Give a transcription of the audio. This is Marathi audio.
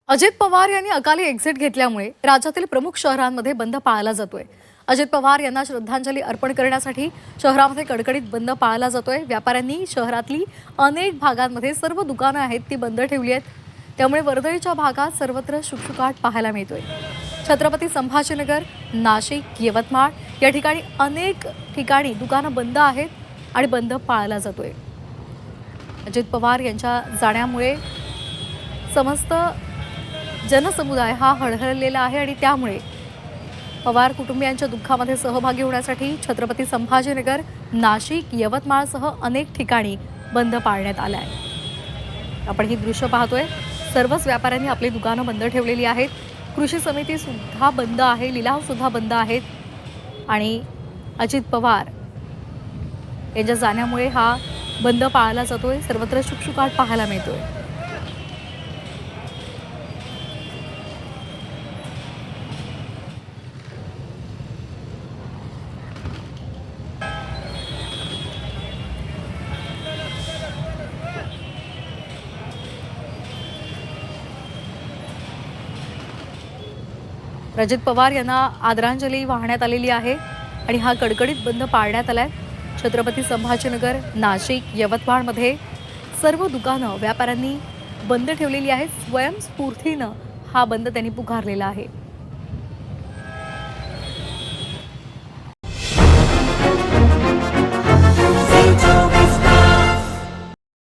अजित पवार यांनी अकाली एक्झिट घेतल्यामुळे राज्यातील प्रमुख शहरांमध्ये बंद पाळला जातोय। अजित पवार यांना श्रद्धांजली अर्पण करण्यासाठी शहरामध्ये कडकडीत बंद पाळला जातोय। व्यापाऱ्यांनी शहरातली अनेक भागांमध्ये सर्व दुकानं आहेत ती बंद ठेवली आहेत। त्यामुळे वर्दळीच्या भागात सर्वत्र शुकशुकाट पाहायला मिळतोय। छत्रपती संभाजीनगर, नाशिक, यवतमाळ या ठिकाणी अनेक ठिकाणी दुकानं बंद आहेत आणि बंद पाळला जातोय। अजित पवार यांच्या जाण्यामुळे समस्त जनसमुदाय हा हळहळलेला आहे आणि त्यामुळे पवार कुटुंबियांच्या दुःखामध्ये सहभागी होण्यासाठी छत्रपती संभाजीनगर, नाशिक, यवतमाळसह अनेक ठिकाणी बंद पाळण्यात आला आहे। आपण ही दृश्य पाहतोय। सर्वच व्यापाऱ्यांनी आपली दुकानं बंद ठेवलेली आहेत। कृषी समिती सुद्धा बंद आहे, लिलाव सुद्धा बंद आहेत आणि अजित पवार यांच्या जाण्यामुळे हा बंद पाळला जातोय। सर्वत्र शुकशुकाट पाहायला मिळतोय। अजित पवार यांना आदरांजली वाहण्यात आलेली आहे आणि हा कडकडीत बंद पाळण्यात आलाय। छत्रपती संभाजीनगर, नाशिक, यवतमाळमध्ये सर्व दुकानं व्यापाऱ्यांनी बंद ठेवलेली आहेत। स्वयंस्फूर्तीनं हा बंद त्यांनी पुकारलेला आहे।